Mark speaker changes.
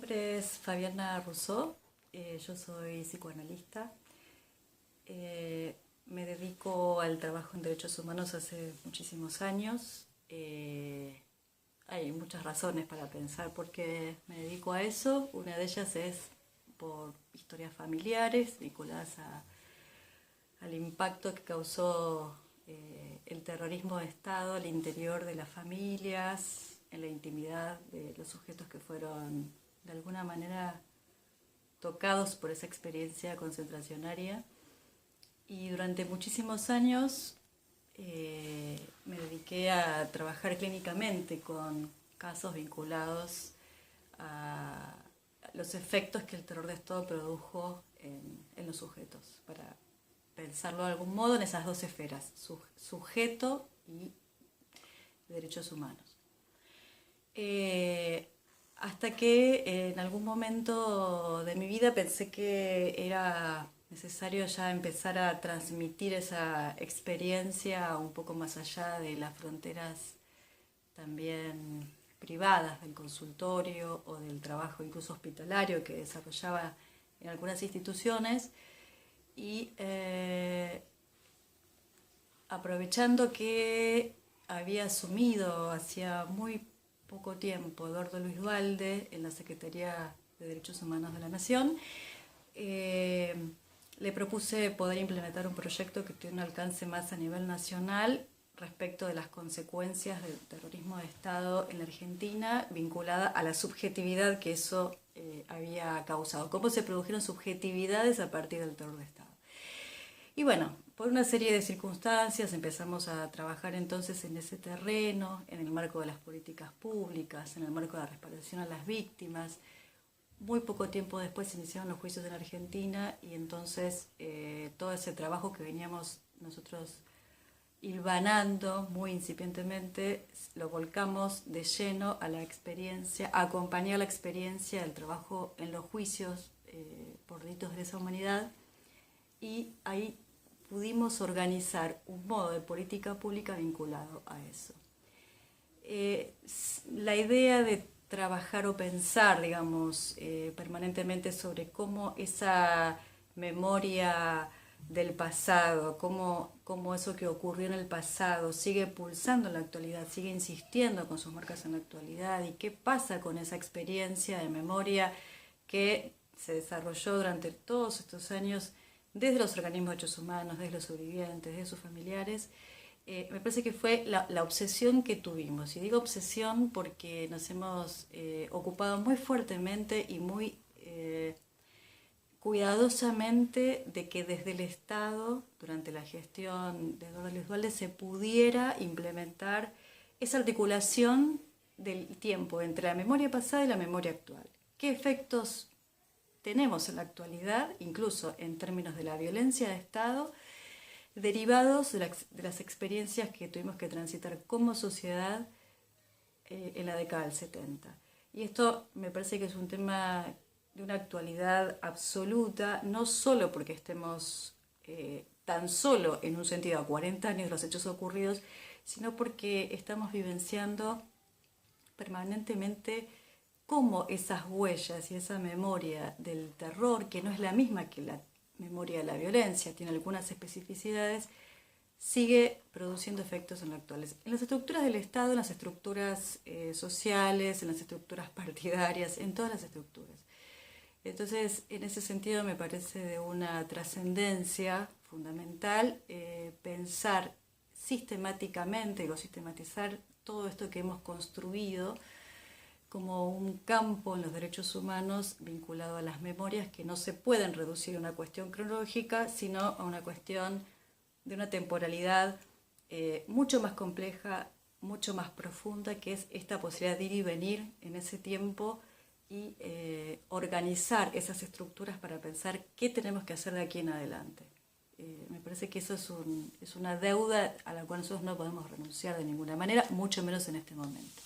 Speaker 1: nombre es Fabiana Rousseau, yo soy psicoanalista. Me dedico al trabajo en derechos humanos hace muchísimos años. Hay muchas razones para pensar por qué me dedico a eso. Una de ellas es por historias familiares vinculadas al impacto que causó el terrorismo de Estado al interior de las familias, en la intimidad de los sujetos que fueron de alguna manera tocados por esa experiencia concentracionaria. Y durante muchísimos años me dediqué a trabajar clínicamente con casos vinculados a los efectos que el terror de Estado produjo en los sujetos, para pensarlo de algún modo en esas dos esferas, sujeto y derechos humanos. Hasta que en algún momento de mi vida pensé que era necesario ya empezar a transmitir esa experiencia un poco más allá de las fronteras también privadas del consultorio o del trabajo incluso hospitalario que desarrollaba en algunas instituciones, y aprovechando que había asumido hacía muy poco tiempo Eduardo Luis Duhalde en la Secretaría de Derechos Humanos de la Nación, le propuse poder implementar un proyecto que tiene un alcance más a nivel nacional respecto de las consecuencias del terrorismo de Estado en la Argentina, vinculada a la subjetividad que eso había causado, cómo se produjeron subjetividades a partir del terror de Estado. Y bueno, por una serie de circunstancias empezamos a trabajar entonces en ese terreno, en el marco de las políticas públicas, en el marco de la reparación a las víctimas. Muy poco tiempo después se iniciaron los juicios en Argentina y entonces todo ese trabajo que veníamos nosotros hilvanando muy incipientemente, lo volcamos de lleno a la experiencia, a acompañar la experiencia del trabajo en los juicios por delitos de lesa humanidad, y ahí pudimos organizar un modo de política pública vinculado a eso. La idea de trabajar o pensar, digamos, permanentemente sobre cómo esa memoria del pasado, cómo eso que ocurrió en el pasado sigue pulsando en la actualidad, sigue insistiendo con sus marcas en la actualidad, y qué pasa con esa experiencia de memoria que se desarrolló durante todos estos años desde los organismos de derechos humanos, desde los sobrevivientes, desde sus familiares. Me parece que fue la obsesión que tuvimos. Y digo obsesión porque nos hemos ocupado muy fuertemente y muy cuidadosamente de que desde el Estado, durante la gestión de Eduardo Luis Duhalde, se pudiera implementar esa articulación del tiempo entre la memoria pasada y la memoria actual. ¿Qué efectos tenemos en la actualidad, incluso en términos de la violencia de Estado, derivados de las experiencias que tuvimos que transitar como sociedad en la década del 70? Y esto me parece que es un tema de una actualidad absoluta, no solo porque estemos tan solo en un sentido a 40 años de los hechos ocurridos, sino porque estamos vivenciando permanentemente cómo esas huellas y esa memoria del terror, que no es la misma que la memoria de la violencia, tiene algunas especificidades, sigue produciendo efectos en lo actual. En las estructuras del Estado, en las estructuras sociales, en las estructuras partidarias, en todas las estructuras. Entonces, en ese sentido me parece de una trascendencia fundamental pensar sistemáticamente, o sistematizar todo esto que hemos construido como un campo en los derechos humanos vinculado a las memorias que no se pueden reducir a una cuestión cronológica, sino a una cuestión de una temporalidad mucho más compleja, mucho más profunda, que es esta posibilidad de ir y venir en ese tiempo y organizar esas estructuras para pensar qué tenemos que hacer de aquí en adelante. Me parece que eso es una deuda a la cual nosotros no podemos renunciar de ninguna manera, mucho menos en este momento.